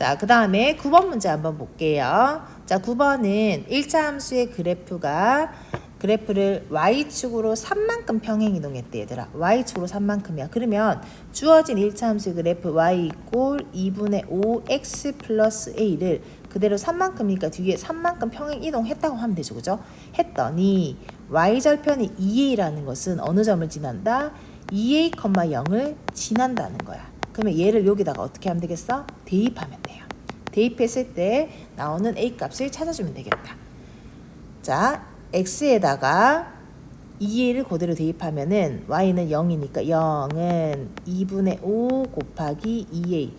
자, 그 다음에 9번 문제 한번 볼게요. 자, 9번은 1차 함수의 그래프를 y축으로 3만큼 평행 이동했대 얘들아. y축으로 3만큼이야. 그러면 주어진 1차 함수의 그래프 y 이꼴 2분의 5x 플러스 a를 그대로 3만큼이니까 뒤에 3만큼 평행 이동했다고 하면 되죠. 그죠? 했더니 y절편이 2a라는 것은 어느 점을 지난다? 2a, 0을 지난다는 거야. 그러면 얘를 여기다가 어떻게 하면 되겠어? 대입하면 돼요. 대입했을 때 나오는 a 값을 찾아주면 되겠다. 자, x에다가 2a를 그대로 대입하면은 y는 0이니까 0은 2분의 5 곱하기 2a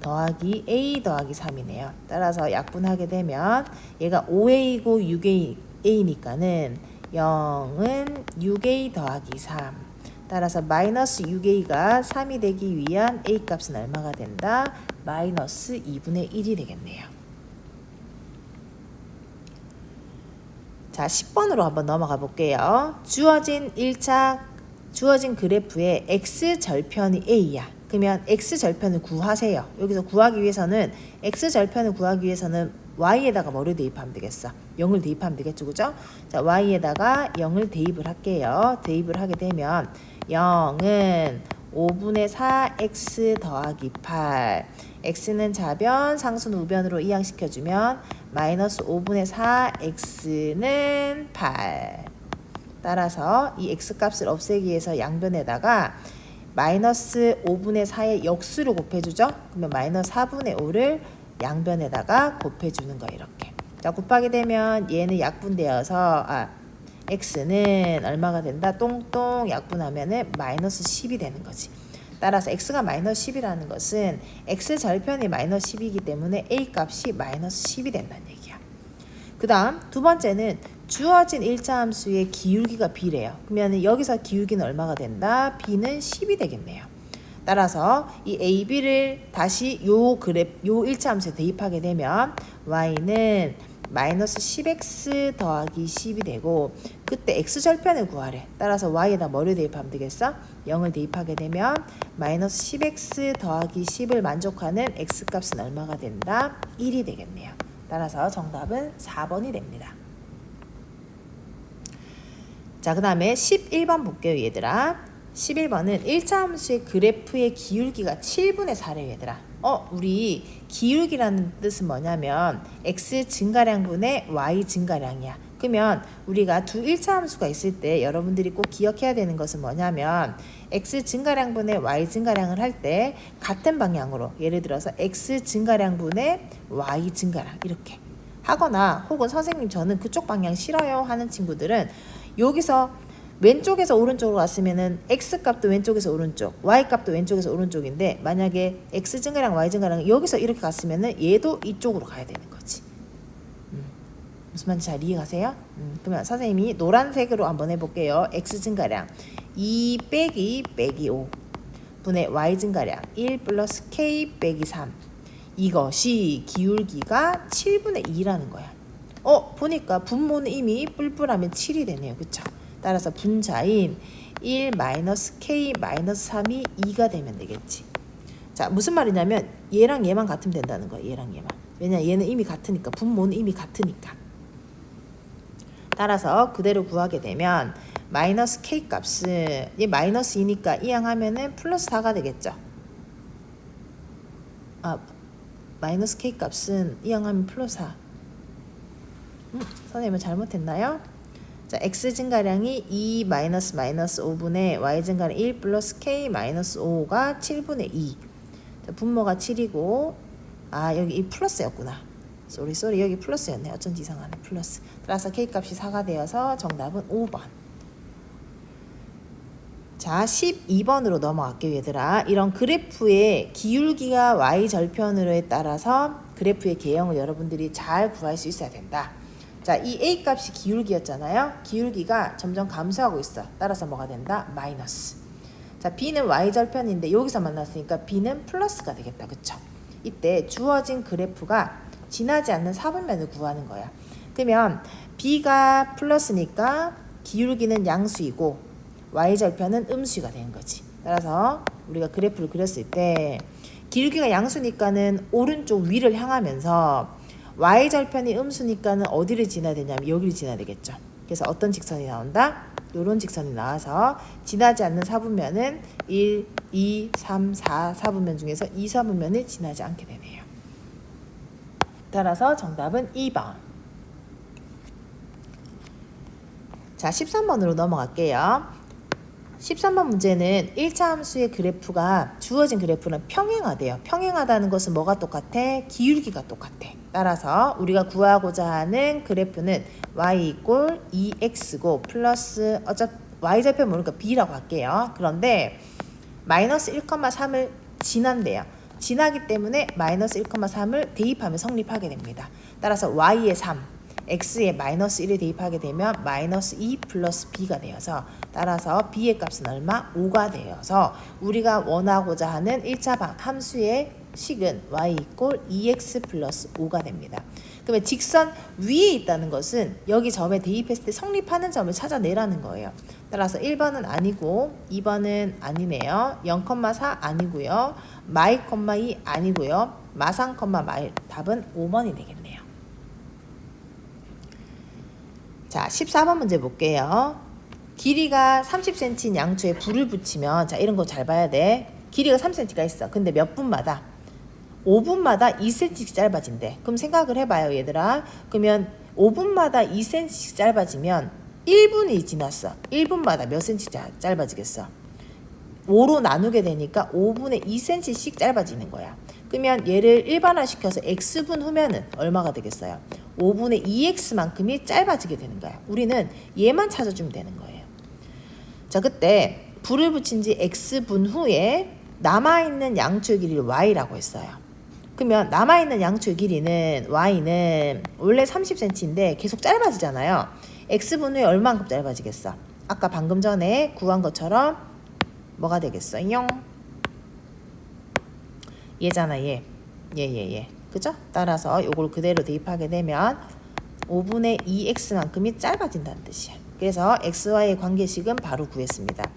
더하기 a 더하기 3이네요. 따라서 약분하게 되면 얘가 5a고 6a니까는 0은 6a 더하기 3. 따라서 마이너스 6a가 3이 되기 위한 a 값은 얼마가 된다? 마이너스 2분의 1이 되겠네요. 자, 10번으로 한번 넘어가 볼게요. 주어진 그래프의 x절편이 a야. 그러면 x절편을 구하세요. 여기서 x절편을 구하기 위해서는 y에다가 뭐를 대입하면 되겠어? 0을 대입하면 되겠죠. 그죠? 자, y에다가 0을 대입을 할게요. 대입을 하게 되면 0은 5분의 4x 더하기 8. x는 좌변, 상수는 우변으로 이항시켜주면 마이너스 5분의 4x는 8. 따라서 이 x값을 없애기 위해서 양변에다가 마이너스 5분의 4의 역수를 곱해주죠. 그러면 마이너스 4분의 5를 양변에다가 곱해주는 거 이렇게. 자, 곱하게 되면 얘는 약분되어서 x는 얼마가 된다? 똥똥 약분하면은 마이너스 10이 되는 거지. 따라서 x가 마이너스 10이라는 것은 x절편이 마이너스 10이기 때문에 a 값이 마이너스 10이 된다는 얘기야. 그 다음 두 번째는 주어진 1차 함수의 기울기가 b래요. 그러면 여기서 기울기는 얼마가 된다? b는 10이 되겠네요. 따라서 이 AB를 다시 요 1차 함수에 대입하게 되면 y는 마이너스 10x 더하기 10이 되고 그때 x절편을 구하래. 따라서 y에다 뭐를 대입하면 되겠어? 0을 대입하게 되면 마이너스 10x 더하기 10을 만족하는 x값은 얼마가 된다? 1이 되겠네요. 따라서 정답은 4번이 됩니다. 자, 그 다음에 11번 볼게요 얘들아. 11번은 1차 함수의 그래프의 기울기가 7분의 4래요 얘들아. 우리 기울기라는 뜻은 뭐냐면 x 증가량분의 y 증가량이야. 그러면 우리가 두 1차 함수가 있을 때 여러분들이 꼭 기억해야 되는 것은 뭐냐면 x 증가량분의 y 증가량을 할 때 같은 방향으로 예를 들어서 x 증가량분의 y 증가량 이렇게 하거나 혹은 선생님 저는 그쪽 방향 싫어요 하는 친구들은 여기서 왼쪽에서 오른쪽으로 왔으면은 x값도 왼쪽에서 오른쪽, y값도 왼쪽에서 오른쪽인데 만약에 x 증가량, y 증가량 여기서 이렇게 갔으면은 얘도 이쪽으로 가야 되는 거지. 무슨 말인지 잘 이해가세요? 그러면 선생님이 노란색으로 한번 해볼게요. x 증가량 2 빼기 5 분의 y 증가량 1 플러스 k 빼기 3. 이것이 기울기가 7분의 2라는 거야. 보니까 분모는 이미 뿔뿔하면 7이 되네요. 그쵸? 따라서 분자인 1 마이너스 k 마이너스 3이 2가 되면 되겠지. 자, 무슨 말이냐면 얘랑 얘만 같으면 된다는 거야. 얘랑 얘만. 왜냐 얘는 이미 같으니까. 분모는 이미 같으니까. 따라서 그대로 구하게 되면 마이너스 k 값은 얘 마이너스 2니까 이항하면은 플러스 4가 되겠죠. 마이너스 k 값은 이항하면 플러스 4. 선생님은 잘못했나요? 자, x 증가량이 2 마이너스 5분의 y 증가량 1 플러스 k 마이너스 5가 7분의 2. 자, 분모가 7이고 여기 이 플러스였구나. 쏘리 여기 플러스였네. 어쩐지 이상하네. 플러스. 따라서 k 값이 4가 되어서 정답은 5번. 자, 12번으로 넘어갈게요 얘들아. 이런 그래프의 기울기가 y절편으로에 따라서 그래프의 개형을 여러분들이 잘 구할 수 있어야 된다. 자, 이 a 값이 기울기였잖아요. 기울기가 점점 감소하고 있어. 따라서 뭐가 된다? 마이너스. 자, b는 y절편인데 여기서 만났으니까 b는 플러스가 되겠다. 그쵸? 이때 주어진 그래프가 지나지 않는 사분면을 구하는 거야. 그러면 b가 플러스니까 기울기는 양수이고 y절편은 음수가 되는 거지. 따라서 우리가 그래프를 그렸을 때 기울기가 양수니까는 오른쪽 위를 향하면서 y절편이 음수니까는 어디를 지나야 되냐면 여기를 지나야 되겠죠. 그래서 어떤 직선이 나온다? 요런 직선이 나와서 지나지 않는 사분면은 1, 2, 3, 4 사분면 중에서 2, 4분면을 지나지 않게 되네요. 따라서 정답은 2번. 자, 13번으로 넘어갈게요. 13번 문제는 1차 함수의 그래프가 주어진 그래프는 평행하대요. 평행하다는 것은 뭐가 똑같아? 기울기가 똑같아. 따라서 우리가 구하고자 하는 그래프는 y 이꼴 2x고 플러스 y절편 모르니까 b라고 할게요. 그런데 마이너스 1,3을 지난대요. 지나기 때문에 마이너스 1,3을 대입하면 성립하게 됩니다. 따라서 y의 3, x에 마이너스 1을 대입하게 되면 마이너스 2 플러스 b가 되어서 따라서 b의 값은 얼마? 5가 되어서 우리가 원하고자 하는 1차 함수의 식은 y 이꼴 2x 플러스 5가 됩니다. 그러면 직선 위에 있다는 것은 여기 점에 대입했을 때 성립하는 점을 찾아내라는 거예요. 따라서 1번은 아니고 2번은 아니네요. 0,4 아니고요. 마이, 2 아니고요. 마상, 마일 답은 5번이 되겠네요. 자, 14번 문제 볼게요. 길이가 30cm인 양초에 불을 붙이면 자, 이런 거 잘 봐야 돼. 길이가 3cm가 있어. 근데 몇 분마다? 5분마다 2cm씩 짧아진대. 그럼 생각을 해봐요, 얘들아. 그러면 5분마다 2cm씩 짧아지면 1분이 지났어. 1분마다 몇 cm 짧아지겠어? 5로 나누게 되니까 5분의 2cm씩 짧아지는 거야. 그러면 얘를 일반화시켜서 x분 후면은 얼마가 되겠어요? 5분의 2x만큼이 짧아지게 되는 거야. 우리는 얘만 찾아주면 되는 거예요. 자, 그때 불을 붙인 지 x분 후에 남아있는 양초의 길이를 y라고 했어요. 그러면 남아있는 양초의 길이는 y는 원래 30cm인데 계속 짧아지잖아요. x분 후에 얼마만큼 짧아지겠어? 아까 방금 전에 구한 것처럼 뭐가 되겠어요? 얘잖아, 얘. 얘. 그죠? 따라서 요걸 그대로 대입하게 되면 5분의 2x만큼이 짧아진다는 뜻이야. 그래서 xy의 관계식은 바로 구했습니다.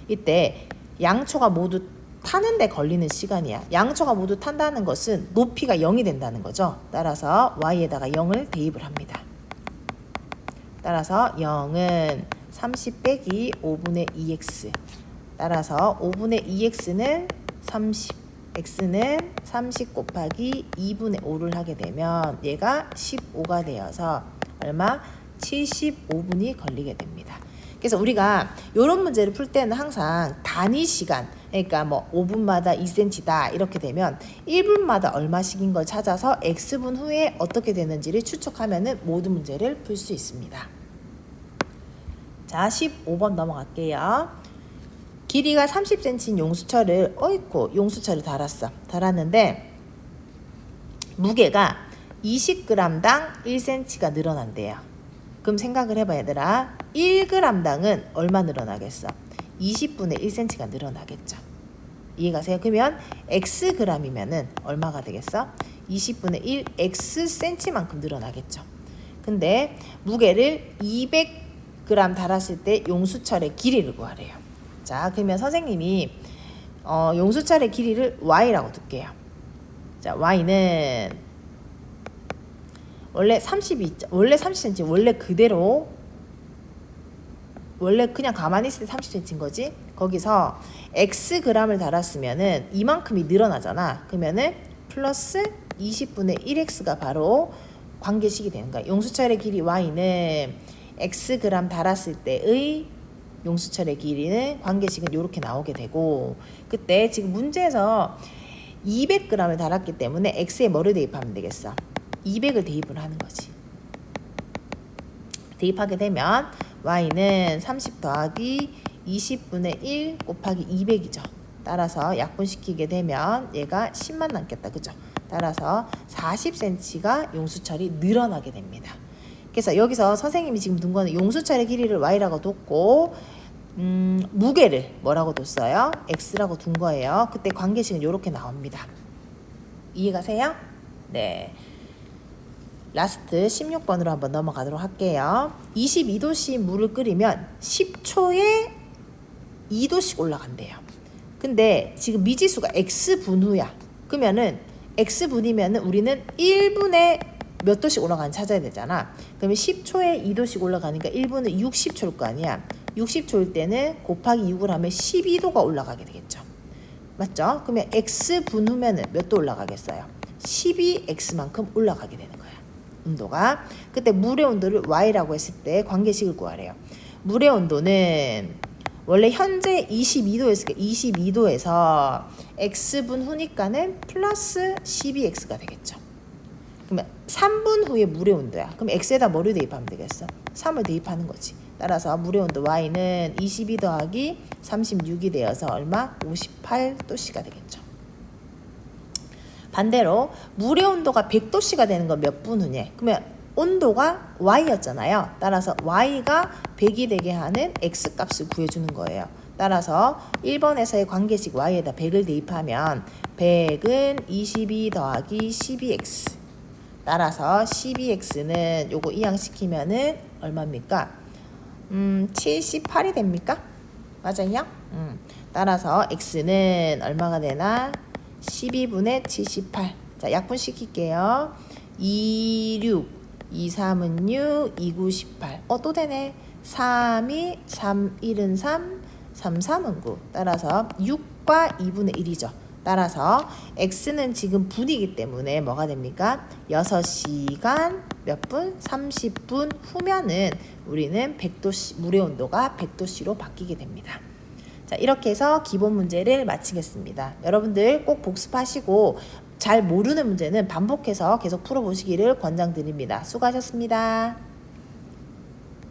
이때 양초가 모두 타는데 걸리는 시간이야. 양초가 모두 탄다는 것은 높이가 0이 된다는 거죠. 따라서 y에다가 0을 대입을 합니다. 따라서 0은 30 빼기 5분의 2x. 따라서 5분의 2x는 30, x는 30 곱하기 2분의 5를 하게 되면 얘가 15가 되어서 얼마? 75분이 걸리게 됩니다. 그래서 우리가 이런 문제를 풀 때는 항상 단위 시간, 그러니까 뭐 5분마다 2cm다 이렇게 되면 1분마다 얼마씩인 걸 찾아서 x분 후에 어떻게 되는지를 추측하면은 모든 문제를 풀 수 있습니다. 자, 15번 넘어갈게요. 길이가 30cm인 용수철을 용수철을 달았는데 무게가 20g당 1cm가 늘어난대요. 그럼 생각을 해봐, 얘들아. 1g당은 얼마 늘어나겠어? 20분의 1cm가 늘어나겠죠. 이해가세요? 그러면 xg이면은 얼마가 되겠어? 20분의 1 xcm만큼 늘어나겠죠. 근데 무게를 200g 달았을 때 용수철의 길이를 구하래요. 자, 그러면 선생님이 용수철의 길이를 y라고 둘게요. 자, y는 원래 30cm 원래 그대로 원래 그냥 가만히 있을 때 30cm인 거지. 거기서 xg을 달았으면은 이만큼이 늘어나잖아. 그러면은 플러스 20분의 1x가 바로 관계식이 되는 거야. 용수철의 길이 y는 xg 달았을 때의 용수철의 길이는 관계식은 이렇게 나오게 되고, 그때 지금 문제에서 200g을 달았기 때문에 x에 뭐를 대입하면 되겠어? 200을 대입을 하는 거지. 대입하게 되면 y는 30 더하기 20분의 1 곱하기 200이죠. 따라서 약분시키게 되면 얘가 10만 남겠다. 그죠? 따라서 40cm가 용수철이 늘어나게 됩니다. 그래서 여기서 선생님이 지금 둔 거는 용수철의 길이를 y라고 뒀고 무게를 뭐라고 뒀어요? x라고 둔 거예요. 그때 관계식은 이렇게 나옵니다. 이해가세요? 네. 라스트 16번으로 한번 넘어가도록 할게요. 22도씨 물을 끓이면 10초에 2도씩 올라간대요. 근데 지금 미지수가 x분후야. 그러면은 x분이면은 우리는 1분에 몇 도씩 올라가는지 찾아야 되잖아. 그러면 10초에 2도씩 올라가니까 1분은 60초일 거 아니야. 60초일 때는 곱하기 6을 하면 12도가 올라가게 되겠죠. 맞죠? 그러면 x분 후면은 몇 도 올라가겠어요? 12x만큼 올라가게 되는 거야. 온도가. 그때 물의 온도를 y라고 했을 때 관계식을 구하래요. 물의 온도는 원래 현재 22도였으니까 22도에서 x분 후니까는 플러스 12x가 되겠죠. 그러면 3분 후에 물의 온도야. 그럼 x에다 뭐를 대입하면 되겠어? 3을 대입하는 거지. 따라서 물의 온도 y는 22 더하기 36이 되어서 얼마? 58도씨가 되겠죠. 반대로 물의 온도가 100도씨가 되는 건 몇 분 후냐? 그러면 온도가 y였잖아요. 따라서 y가 100이 되게 하는 x값을 구해주는 거예요. 따라서 1번에서의 관계식 y에다 100을 대입하면 100은 22 더하기 12x. 따라서 12x는 요거 이항시키면은 얼마입니까? 78이 됩니까? 맞아요? 따라서 x는 얼마가 되나? 12분의 78. 자, 약분시킬게요. 26, 23은 6, 29, 18. 또 되네. 3이 3, 1은 3, 3, 3은 9. 따라서 6과 2분의 1이죠. 따라서 x는 지금 분이기 때문에 뭐가 됩니까? 6시간 몇 분? 30분 후면은 우리는 100도씨, 물의 온도가 100도씨로 바뀌게 됩니다. 자, 이렇게 해서 기본 문제를 마치겠습니다. 여러분들 꼭 복습하시고 잘 모르는 문제는 반복해서 계속 풀어보시기를 권장드립니다. 수고하셨습니다.